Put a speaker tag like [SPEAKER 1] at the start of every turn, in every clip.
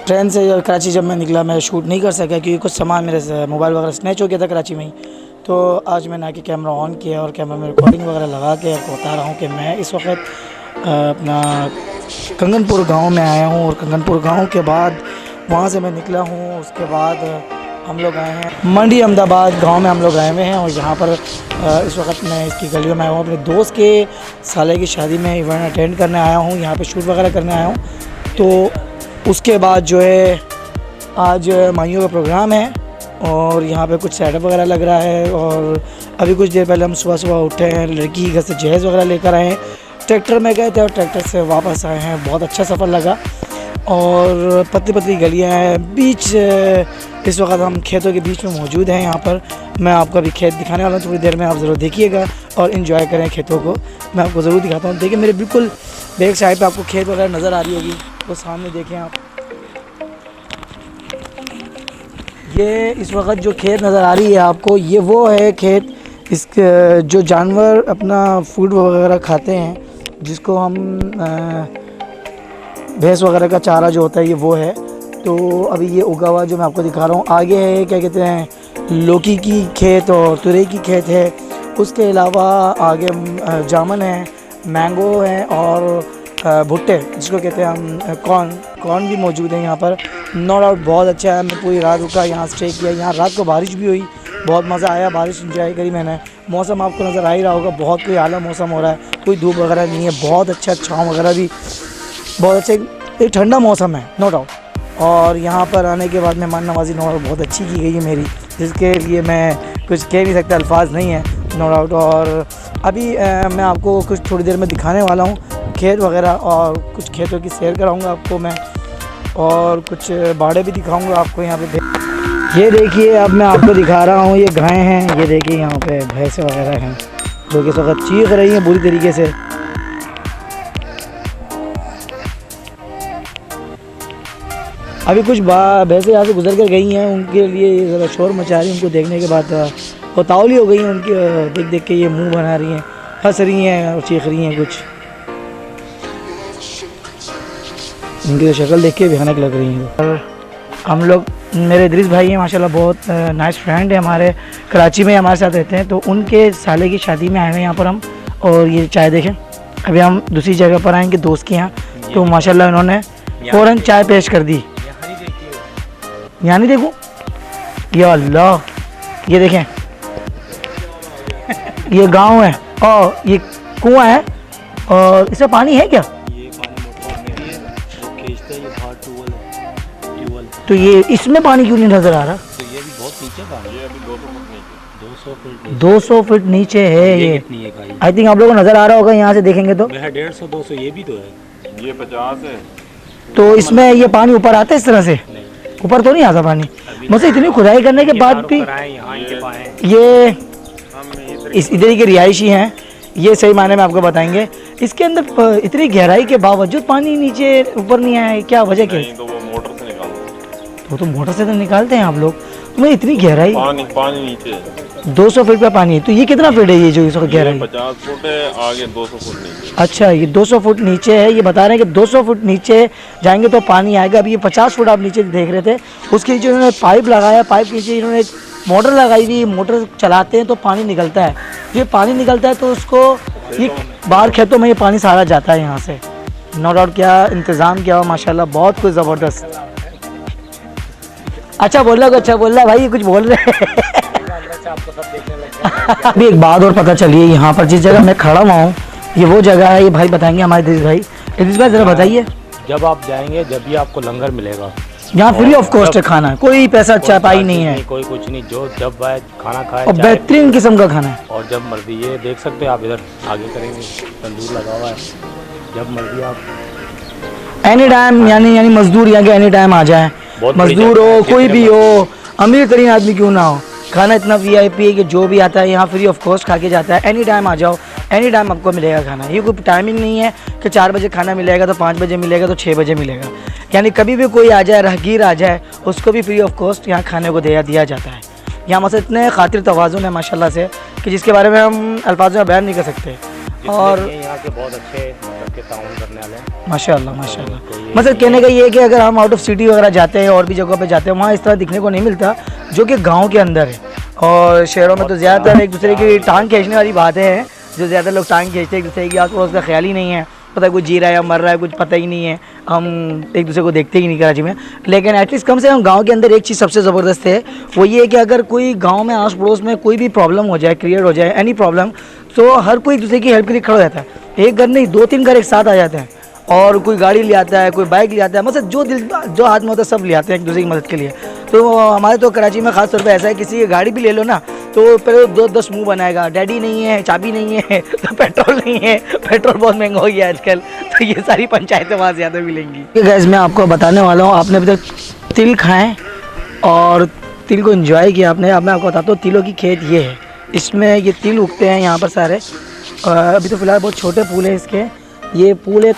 [SPEAKER 1] Train से कराची जब मैं निकला मैं शूट नहीं कर सका क्योंकि कुछ सामान मेरे से मोबाइल वगैरह स्नैच हो गया था कराची में ही। तो आज मैंने आके कैमरा ऑन किया और कैमरा में रिकॉर्डिंग वगैरह लगा के आपको बता रहा हूँ कि मैं इस वक्त अपना कंगनपुर गांव में आया हूँ। और कंगनपुर गांव के बाद वहाँ से मैं निकला हूँ। उसके बाद हम लोग आए हैं मंडी अहमदाबाद गांव में, हम लोग आए हुए हैं। और यहाँ पर इस वक्त मैं इसकी गलियों में आया हूँ, अपने दोस्त के साले की शादी में इवेंट अटेंड करने आया हूँ, यहाँ पे शूट वगैरह करने आया हूँ। तो उसके बाद जो है आज माइयों का प्रोग्राम है और यहाँ पे कुछ सेटअप वगैरह लग रहा है। और अभी कुछ देर पहले हम सुबह सुबह उठे हैं, लड़की घर से जहेज़ वगैरह लेकर आए हैं। ट्रैक्टर में गए थे और ट्रैक्टर से वापस आए हैं। बहुत अच्छा सफ़र लगा और पतली पतली गलियाँ हैं। बीच इस वक्त हम खेतों के बीच में मौजूद हैं। यहाँ पर मैं आपको अभी खेत दिखाने वाला हूँ, थोड़ी देर में आप ज़रूर देखिएगा और इन्जॉय करें खेतों को। मैं आपको ज़रूर दिखाता हूँ। देखिए मेरे बिल्कुल बैक साइड पे आपको खेत वगैरह नज़र आ रही होगी, वो सामने देखें आप। ये इस वक्त जो खेत नज़र आ रही है आपको, ये वो है खेत इस जो जानवर अपना फूड वगैरह खाते हैं, जिसको हम भैंस वगैरह का चारा जो होता है ये वो है। तो अभी ये उगा हुआ जो मैं आपको दिखा रहा हूँ, आगे है क्या कहते हैं लौकी की खेत और तुरई की खेत है। उसके अलावा आगे जामुन है, मैंगो है और भुट्टे जिसको कहते हैं हम कॉर्न भी मौजूद है यहाँ पर। नो डाउट बहुत अच्छा है। मैं पूरी रात रुका, यहाँ स्टे किया। यहाँ रात को बारिश भी हुई, बहुत मज़ा आया, बारिश इंजॉय करी मैंने। मौसम आपको नज़र आ ही रहा होगा, बहुत कोई आला मौसम हो रहा है, कोई धूप वगैरह नहीं है, बहुत अच्छा छाँव वगैरह भी बहुत अच्छा, एक ठंडा मौसम है नो डाउट। और यहाँ पर आने के बाद मेहमान नवाजी नो डाउट बहुत अच्छी की गई है मेरी, जिसके लिए मैं कुछ कह नहीं सकता, अल्फाज नहीं है नो डाउट। और अभी मैं आपको कुछ थोड़ी देर में दिखाने वाला हूँ खेत वगैरह, और कुछ खेतों की सैर कराऊँगा आपको मैं, और कुछ बाड़े भी दिखाऊँगा आपको यहाँ पे। ये देखिए अब मैं आपको दिखा रहा हूँ, ये गायें हैं, ये देखिए यहाँ पे भैंसें वगैरह हैं जो कि इस वक्त चीख रही हैं बुरी तरीके से। अभी कुछ भैंसें यहाँ से गुजर कर गई हैं, उनके लिए ज़रा शोर मचा रही हैं। उनको देखने के बाद वो तावली हो गई हैं उनकी, देख देख के ये मुंह बना रही हैं, हंस रही हैं और चीख रही हैं। कुछ इनकी तो शक्ल देख के भयानक लग रही है। और हम लोग, मेरे इदरीस भाई हैं माशाल्लाह, बहुत नाइस फ्रेंड है हमारे, कराची में हमारे साथ रहते हैं। तो उनके साले की शादी में आए हुए हैं यहाँ पर हम। और ये चाय देखें, अभी हम दूसरी जगह पर आएंगे दोस्त के यहाँ, तो माशाल्लाह इन्होंने फ़ौरन चाय पेश कर दी। यहाँ नहीं देखूँ, या अल्लाह, ये देखें ये गांव है और ये कुआं है और इसमें पानी है क्या?
[SPEAKER 2] ये पानी मोटर में है, खींचते हैं, ये बाहर ट्यूबवेल।
[SPEAKER 1] तो ये इसमें पानी क्यों नहीं नज़र आ रहा?
[SPEAKER 2] तो ये भी बहुत नीचे था, ये अभी
[SPEAKER 1] 200 फीट नीचे है ये। आई थिंक आप लोगों को नज़र आ रहा होगा यहाँ से देखेंगे तो।
[SPEAKER 2] 150-200 ये भी तो है, ये 50 है।
[SPEAKER 1] तो इसमें ये पानी ऊपर आता है इस तरह से? ऊपर तो नहीं आता पानी। मुझसे इतनी खुदाई करने के बाद भी ये इस इधर के रिहायशी हैं, ये सही मायने में आपको बताएंगे। इसके अंदर इतनी गहराई के बावजूद पानी नीचे ऊपर नहीं आया है, क्या वजह क्या है?
[SPEAKER 2] तो वो मोटर से निकालते हैं।
[SPEAKER 1] तो मोटर से तो निकालते हैं आप लोग, तो इतनी गहराई
[SPEAKER 2] पानी नीचे
[SPEAKER 1] 200 फीट पे पानी है। तो ये कितना फीट है ये जो इस वक्त गहराई?
[SPEAKER 2] 50 फुट है, आगे 200 फुट नीचे।
[SPEAKER 1] अच्छा, ये 200 फुट नीचे है। ये बता रहे हैं कि 200 फुट नीचे जाएंगे तो पानी आएगा। अभी ये 50 फुट आप नीचे देख रहे थे, उसके नीचे इन्होंने पाइप लगाया, पाइप के नीचे इन्होंने मोटर लगाई हुई, मोटर चलाते हैं तो पानी निकलता है। ये पानी निकलता है तो उसको ये बाहर खेतों में ये पानी सारा जाता है यहाँ से। नो डाउट क्या इंतज़ाम किया हुआ माशाल्लाह, बहुत कुछ ज़बरदस्त। अच्छा बोल रहा भाई, कुछ बोल रहे हैं। अभी एक बात और पता चली है, यहाँ पर जिस जगह मैं खड़ा हुआ हूँ ये वो जगह है, ये भाई बताएंगे हमारे इदरीस भाई ज़रा बताइए।
[SPEAKER 3] जब आप जाएंगे जब भी आपको लंगर मिलेगा,
[SPEAKER 1] यहाँ फ्री ऑफ कॉस्ट है खाना, कोई पैसा चापाई नहीं है,
[SPEAKER 3] कोई कुछ नहीं, जो जब खाना खाए
[SPEAKER 1] और बेहतरीन किस्म का खाना है।
[SPEAKER 3] और जब मर्जी, ये देख सकते हैं आप, इधर आगे करेंगे तंदूर लगा हुआ है, जब मर्जी आप
[SPEAKER 1] एनी टाइम, यानी मजदूर यहाँ के एनी टाइम आ जाए, मजदूर हो कोई भी हो, अमीर तरीन आदमी क्यों ना हो, खाना इतना VIP है कि जो भी आता है यहाँ फ्री ऑफ कॉस्ट खा के जाता है। एनी टाइम आ जाओ, एनी टाइम आपको मिलेगा खाना। ये कोई टाइमिंग नहीं है कि 4 बजे खाना मिलेगा तो 5 बजे मिलेगा तो 6 बजे मिलेगा। यानी कभी भी कोई आ जाए, राहगीर आ जाए, उसको भी फ्री ऑफ कॉस्ट यहाँ खाने को दिया जाता है। यहाँ मतलब इतने खातिर तवाज़ुन है माशाल्लाह से कि जिसके बारे में हम अल्फाज़ में बयान नहीं कर सकते। और
[SPEAKER 3] यहाँ के बहुत अच्छे मतलब के ताउन करने वाले हैं
[SPEAKER 1] माशाल्लाह माशाल्लाह। मतलब कहने का ये है कि अगर हम आउट ऑफ सिटी वगैरह जाते हैं और भी जगहों पे जाते हैं वहाँ इस तरह दिखने को नहीं मिलता जो कि गांव के अंदर है। और शहरों में तो ज़्यादातर एक दूसरे की टांग खींचने वाली बातें हैं, जो ज़्यादा लोग टांग खींचते हैं एक दूसरे की, आस पड़ोस का ख्याल ही नहीं है, पता है कोई जी रहा है या मर रहा है कुछ पता ही नहीं है, हम एक दूसरे को देखते ही नहीं कराची में। लेकिन एटलीस्ट कम से कम गांव के अंदर एक चीज़ सबसे ज़बरदस्त है, वो ये है कि अगर कोई गांव में आस पड़ोस में कोई भी प्रॉब्लम हो जाए, क्रिएट हो जाए एनी प्रॉब्लम, तो हर कोई एक दूसरे की हेल्प के लिए खड़ा हो जाता है। एक घर नहीं 2-3 घर एक साथ आ जाते हैं और कोई गाड़ी ले आता है, कोई बाइक ले आता है, मतलब जो हाथ में होता है सब ले आते हैं एक दूसरे की मदद के लिए। तो हमारे तो कराची में ख़ास तौर पे ऐसा है, किसी की गाड़ी भी ले लो ना तो पहले 2-10 मुंह बनाएगा, डैडी नहीं है, चाबी नहीं है, तो पेट्रोल नहीं है, पेट्रोल बहुत महंगा हो गया आजकल, तो ये सारी पंचायतें वहाँ ज़्यादा मिलेंगी। गैस मैं आपको बताने वाला हूँ, आपने अभी तक तिल खाएँ और तिल को एंजॉय किया आपने। अब मैं आपको बताता हूँ तिलों की खेत ये है, इसमें ये तिल उगते हैं यहाँ पर सारे। अभी तो फ़िलहाल बहुत छोटे फूल हैं इसके। ये फूल एक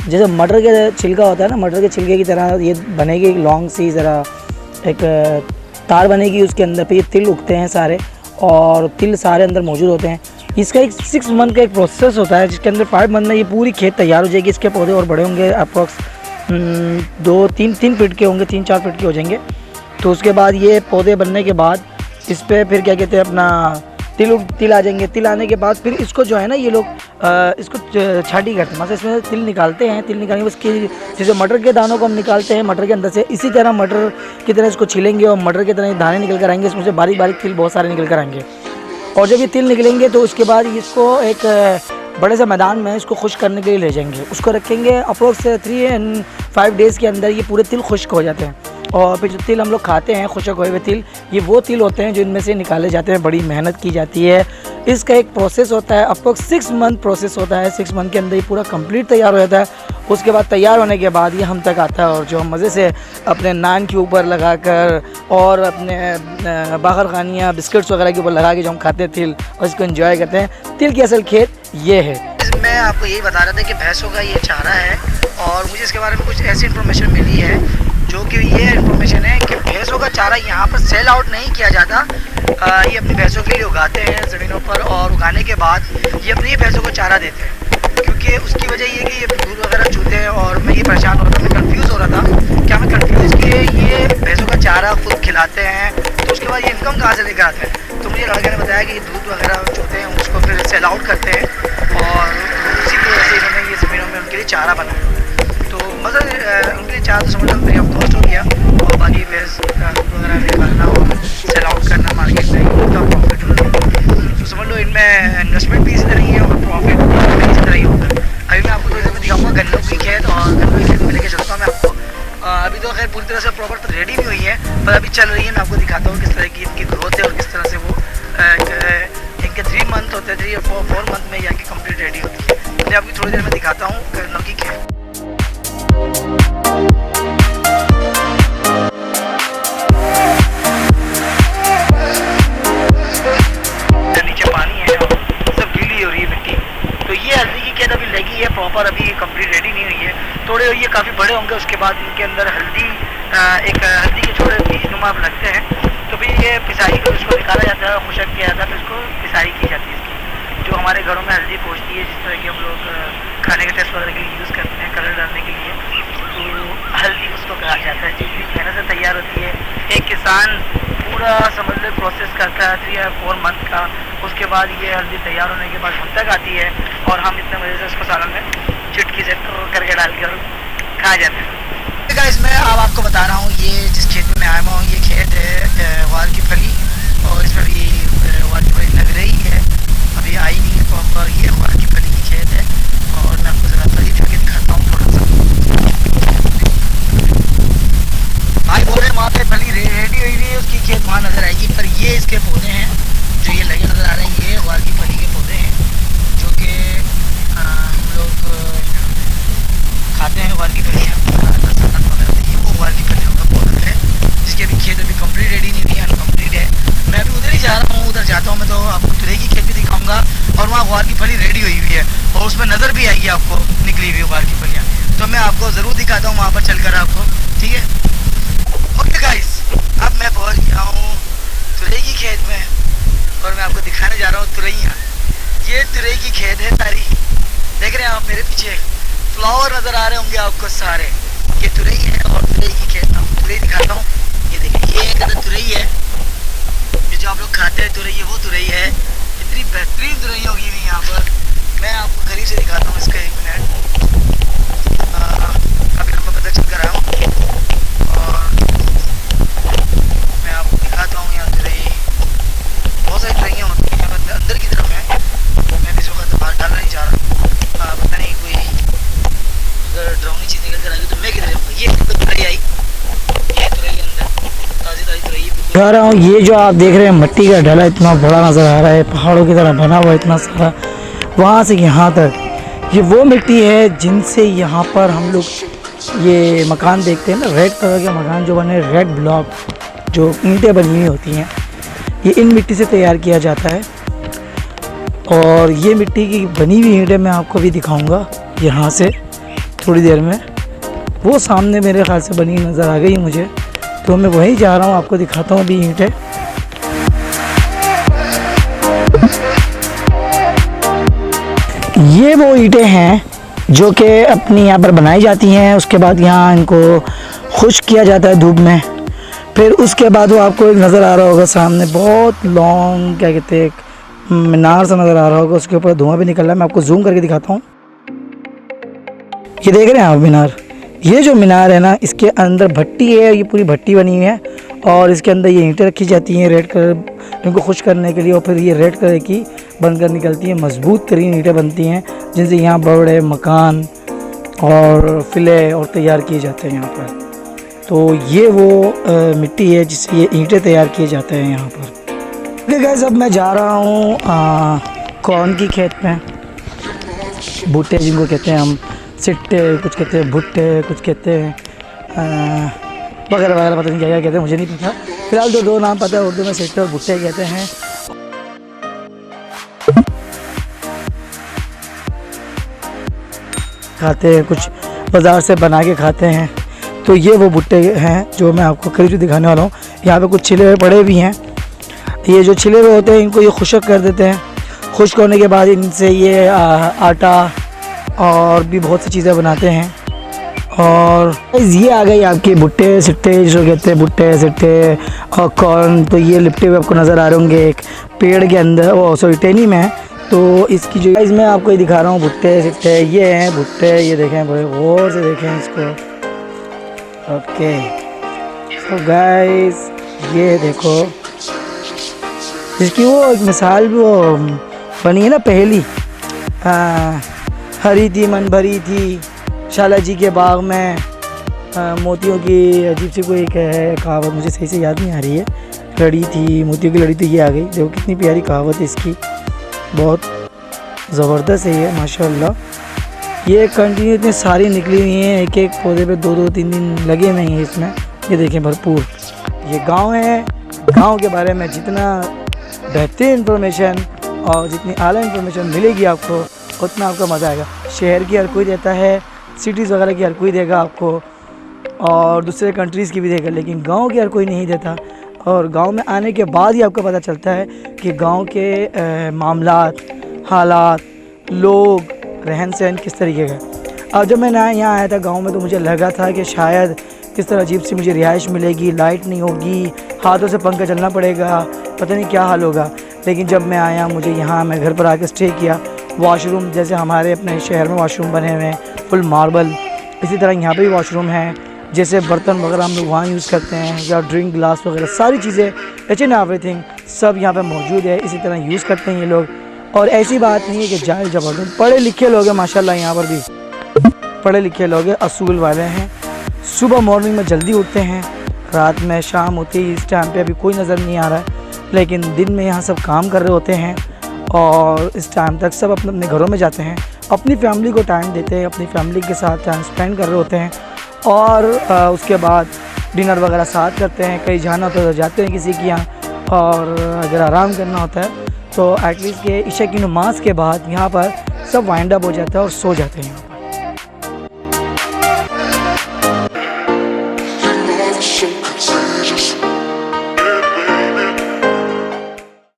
[SPEAKER 1] जैसे मटर के छिलका होता है ना, मटर के छिलके की तरह ये बनेगी एक लॉन्ग सी ज़रा एक तार बनेगी, उसके अंदर पे ये तिल उगते हैं सारे और तिल सारे अंदर मौजूद होते हैं। इसका एक 6 मंथ का एक प्रोसेस होता है जिसके अंदर 5 मंथ में ये पूरी खेत तैयार हो जाएगी। इसके पौधे और बड़े होंगे, अप्रॉक्स 2-3 फीट के होंगे, 3-4 फीट के हो जाएंगे। तो उसके बाद ये पौधे बनने के बाद इस पर फिर क्या कहते हैं अपना तिल आ जाएंगे। तिल आने के बाद फिर इसको जो है ना ये लोग इसको छाटी करते हैं, मतलब इसमें तिल निकालते हैं। तिल निकालने के उसकी जैसे मटर के दानों को हम निकालते हैं मटर के अंदर से, इसी तरह मटर की तरह इसको छिलेंगे और मटर की तरह दाने निकल कर आएंगे, इसमें से बारीक बारीक तिल बहुत सारे निकल कर आएंगे। और जब ये तिल निकलेंगे तो उसके बाद इसको एक बड़े से मैदान में इसको खुश्क करने के लिए ले जाएंगे, उसको रखेंगे। अप्रोक्स 3-5 डेज़ के अंदर ये पूरे तिल खुश्क हो जाते हैं। और फिर जो तिल हम लोग खाते हैं खुशक हुए हुए तिल, ये वो तिल होते हैं जो इनमें से निकाले जाते हैं। बड़ी मेहनत की जाती है, इसका एक प्रोसेस होता है, अप्रोक्स 6 मंथ प्रोसेस होता है। 6 मंथ के अंदर ये पूरा कंप्लीट तैयार हो जाता है। उसके बाद तैयार होने के बाद ये हम तक आता है और जो हम मज़े से अपने नान के ऊपर लगाकर और अपने बाहर खानियाँ बिस्किट्स वगैरह के ऊपर लगा के जो हम खाते हैं तिल और इसको एंजॉय करते हैं। तिल की असल खेत ये है। मैं आपको यही बता रहा था कि भैंसों का ये चारा है और मुझे इसके बारे में कुछ ऐसी इन्फॉर्मेशन मिली है जो कि ये इन्फॉर्मेशन है कि भैंसों का चारा यहाँ पर सेल आउट नहीं किया जाता। ये अपनी भैंसों के लिए उगाते हैं ज़मीनों पर और उगाने के बाद ये अपनी भैंसों को चारा देते हैं। क्योंकि उसकी वजह ये कि ये दूध वगैरह चूते हैं और मैं ये परेशान हो रहा था, मैं कंफ्यूज हो रहा था क्या मैं कंफ्यूज कि ये भैंसों का चारा खुद खिलाते हैं तो उसके बाद ये इनकम कहाँ से लेकर आते हैं। तो मुझे लड़के ने बताया कि ये दूध वगैरह चूते हैं उसको फिर सेल आउट करते हैं और उसी की वजह से इन्होंने ये ज़मीनों में उनके लिए चारा बनाया। तो मतलब उनके लिए चारा तो समझ लो फ्री ऑफ कॉस्ट हो गया और बाकी भैंस का दूध वगैरह निकालना और सेल आउट करना मार्केट में उनका प्रॉफिट हो गया। तो समझ लो इनमें इन्वेस्टमेंट भी इसी तरह ही है और प्रॉफिट भी इसी तरह ही होता है। अभी मैं आपको थोड़ी देर में दिखाऊंगा गन्नों की खेत और गन्नों की खेत में लेके चलता हूँ मैं आपको। अभी तो खैर पूरी तरह से प्रॉपर रेडी नहीं हुई है पर अभी चल रही है। मैं आपको दिखाता हूँ किस तरह की इनकी ग्रोथ है और किस तरह से वो इनके 3 मंथ होते हैं, 3 या 4 मंथ में यहाँ की कंप्लीट रेडी होती है। मैं आपकी थोड़ी देर में दिखाता हूँ गन्नों की खेत। नीचे पानी है और सब गीली हो रही है मिट्टी। तो ये हल्दी की खेत अभी लगी है प्रॉपर, अभी कंप्लीट रेडी नहीं हुई है। थोड़े ये काफ़ी बड़े होंगे उसके बाद इनके अंदर हल्दी एक हल्दी के छोटे बीज नुमा लगते हैं। तो फिर ये पिसाई कर उसको निकाला जाता है, खुशक किया जाता है, फिर उसको पिसाई की जाती है इसकी। जो हमारे घरों में हल्दी पहुँचती है जिस तरह की हम लोग खाने के टेस्ट वगैरह के लिए यूज़ करते हैं कलर डालने के लिए, तो हल्दी उसको कहा जाता है। जितनी मेहनत से तैयार होती है, एक किसान पूरा समझ लो प्रोसेस करता है 3 या 4 मंथ का। उसके बाद ये हल्दी तैयार होने के बाद हम तक आती है और हम इतने मज़े से उसको सालन में चुटकी से करके डाल कर खा जाते हैं। गाइस मैं अब आपको बता रहा हूँ ये जिस खेत में मैं आया हुआ हूँ ये खेत है ग्वार की फली और इसमें भी ग्वार की फली लग रही है, अभी आई नहीं है प्रॉपर। ये ग्वार की फली की खेत है और मैं आपको ज़रा फली करके दिखाता हूँ थोड़ा सा। भाई बोल रहे हैं वहाँ पे फली रेडी हुई है, उसकी खेत वहाँ नज़र आएगी। पर ये इसके पौधे हैं जो ये लगे नज़र आ रहे हैं, ये ग्वार की फली के पौधे हैं जो कि हम लोग खाते हैं। ग्वार की फलियाँ ये वो ग्वार की फलियों का पौधा है जिसकी अभी खेत अभी कंप्लीट रेडी नहीं हुई है, अनकम्प्लीट है। मैं अभी उधर ही जा रहा हूँ, उधर जाता हूँ मैं तो आपको तुरई की खेत भी दिखाऊंगा और वहाँ ग्वार की फली रेडी हुई है और उसमें नज़र भी आएगी आपको निकली हुई ग्वार की फलियाँ। तो मैं आपको ज़रूर दिखाता हूँ वहाँ पर चलकर आपको, ठीक है। ओके गाइस, अब मैं पहुँच गया हूँ तुरई की खेत में और मैं आपको दिखाने जा रहा हूँ तुरैयाँ। ये तुरई की खेत है सारी, देख रहे हैं आप मेरे पीछे फ्लावर नज़र आ रहे होंगे आपको सारे। ये तुरई है और तुरई की खेत, आपको तुरई दिखाता हूँ। ये देखिए ये एक तुरई है, ये जो आप लोग खाते हैं तुरई है वो तुरई है। इतनी बेहतरीन तुरई होगी हुई यहाँ पर, मैं आपको करीब से दिखाता हूँ इसका। 1 मिनट, अभी आपको पता चल कर आया हूँ और मैं आपको दिखाता हूँ। यहाँ तुरई बहुत सारी तुरैयाँ होती हैं, अंदर की तरफ है, मैं इस वक्त बाहर डालना नहीं चाह रहा। पता नहीं कोई अगर डरावनी चीज़ निकल कर आ गई तो मैं किधर जाऊँगा। ये तुरई आई, ये तुरई अंदर ताज़ी ताज़ी तुरई दिखा रहा हूँ। ये जो आप देख रहे हैं मिट्टी का ढला इतना बड़ा नज़र आ रहा है, पहाड़ों की तरह बना हुआ इतना सारा, वहाँ से यहाँ तक ये वो मिट्टी है जिनसे यहाँ पर हम लोग ये मकान देखते हैं ना, रेड कलर के मकान जो बने, रेड ब्लॉक जो ईंटें बनी हुई होती हैं, ये इन मिट्टी से तैयार किया जाता है। और ये मिट्टी की बनी हुई ईंटें मैं आपको भी दिखाऊंगा यहाँ से थोड़ी देर में। वो सामने मेरे ख्याल से बनी नज़र आ गई मुझे, तो मैं वहीं जा रहा हूँ, आपको दिखाता हूँ अभी ईंटें। ये वो ईंटें हैं जो कि अपनी यहाँ पर बनाई जाती हैं, उसके बाद यहाँ इनको खुश्क किया जाता है धूप में। फिर उसके बाद वो आपको एक नज़र आ रहा होगा सामने बहुत लॉन्ग, क्या कहते हैं, एक मीनार सा नज़र आ रहा होगा, उसके ऊपर धुआं भी निकल रहा है। मैं आपको जूम करके दिखाता हूँ। ये देख रहे हैं आप मीनार, ये जो मीनार है ना, इसके अंदर भट्टी है, ये पूरी भट्टी बनी हुई है और इसके अंदर ये ईंटें रखी जाती हैं रेड कलर, इनको खुश करने के लिए। और फिर ये रेड कलर की बनकर निकलती हैं, मजबूत तरीन ईंटें बनती हैं जिनसे यहाँ बड़े मकान और किले और तैयार किए जाते हैं यहाँ पर। तो ये वो मिट्टी है जिससे ये ईंटें तैयार किए जाते हैं यहाँ पर। ओके गाइस, अब मैं जा रहा हूँ कॉर्न की खेत में, भुट्टे जिनको कहते हैं हम, सिट्टे कुछ कहते हैं, भुट्टे कुछ कहते हैं, वगैरह वगैरह, पता नहीं क्या क्या कहते हैं, मुझे नहीं पता। फिलहाल तो दो नाम पता है, उर्दू में सिट्टे और भुट्टे कहते हैं। खाते हैं, कुछ बाज़ार से बना के खाते हैं। तो ये वो भुट्टे हैं जो मैं आपको करीब से दिखाने वाला हूँ। यहाँ पे कुछ छिले हुए पड़े भी हैं। ये जो छिले हुए होते हैं इनको ये खुश्क कर देते हैं, खुश्क होने के बाद इनसे ये आटा और भी बहुत सी चीज़ें बनाते हैं। और ये आ गई आपके भुट्टे सिट्टे, जो कहते हैं भुट्टे सिट्टे और कॉर्न। तो ये लिपटे हुए आपको नज़र आ रहे होंगे एक पेड़ के अंदर, वो सॉरी टहनी में। तो इसकी जो मैं आपको ये दिखा रहा हूँ भुट्टे सिट्टे, ये हैं भुट्टे, ये देखें, बड़े गौर से देखें इसको। ओके सो गाइस, ये देखो इसकी वो एक मिसाल भी वो बनी है ना, पहली हरी थी मन भरी थी, शाला जी के बाग में मोतियों की अजीब सी कोई एक है कहावत, मुझे सही से याद नहीं आ रही है। लड़ी थी मोतियों की, लड़ी तो ये आ गई। देखो कितनी प्यारी कहावत है इसकी, बहुत ज़बरदस्त है ये माशाल्लाह। ये कंटिन्यू इतनी सारी निकली हुई हैं, एक एक पौधे पे 2-2 3 लगे हुए हैं इसमें। ये देखें भरपूर। ये गांव है, गांव के बारे में जितना बेहतरीन इन्फॉर्मेशन और जितनी आला इन्फॉर्मेशन मिलेगी आपको, उतना आपका मज़ा आएगा। शहर की हर कोई देता है, सिटीज़ वगैरह की हर कोई देगा आपको, और दूसरे कंट्रीज़ की भी देगा, लेकिन गांव की हर कोई नहीं देता। और गांव में आने के बाद ही आपको पता चलता है कि गांव के मामलात, हालात, लोग, रहन सहन किस तरीके का। अब जब मैं यहाँ आया था गांव में, तो मुझे लगा था कि शायद किस तरह अजीब सी मुझे रिहाइश मिलेगी, लाइट नहीं होगी, हाथों से पंखा चलना पड़ेगा, पता नहीं क्या हाल होगा। लेकिन जब मैं आया, मुझे यहाँ मैं घर पर आके स्टे किया, वॉशरूम जैसे हमारे अपने शहर में वॉशरूम बने हुए हैं फुल मार्बल, इसी तरह यहाँ पे भी वॉशरूम है। जैसे बर्तन वगैरह हम लोग वहाँ यूज़ करते हैं, या ड्रिंक ग्लास वगैरह सारी चीज़ें, एच एंड एवरीथिंग सब यहाँ पे मौजूद है। इसी तरह यूज़ करते हैं ये लोग। और ऐसी बात नहीं है कि जाहिल ज़बरदस्त, पढ़े लिखे लोग हैं माशाल्लाह, यहाँ पर भी पढ़े लिखे लोग हैं, असूल वाले हैं। सुबह मॉर्निंग में जल्दी उठते हैं, रात में शाम होती है। इस टाइम पे अभी कोई नज़र नहीं आ रहा है, लेकिन दिन में यहाँ सब काम कर रहे होते हैं। और इस टाइम तक सब अपने अपने घरों में जाते हैं, अपनी फैमिली को टाइम देते हैं, अपनी फैमिली के साथ टाइम स्पेंड कर रहे होते हैं। और उसके बाद डिनर वगैरह साथ करते हैं, कहीं जाना होता है तो जाते हैं किसी के यहाँ, और अगर आराम करना होता है तो एटलीस्ट के इशा की नमाज के बाद यहाँ पर सब वाइंड अप हो जाता है और सो जाते हैं।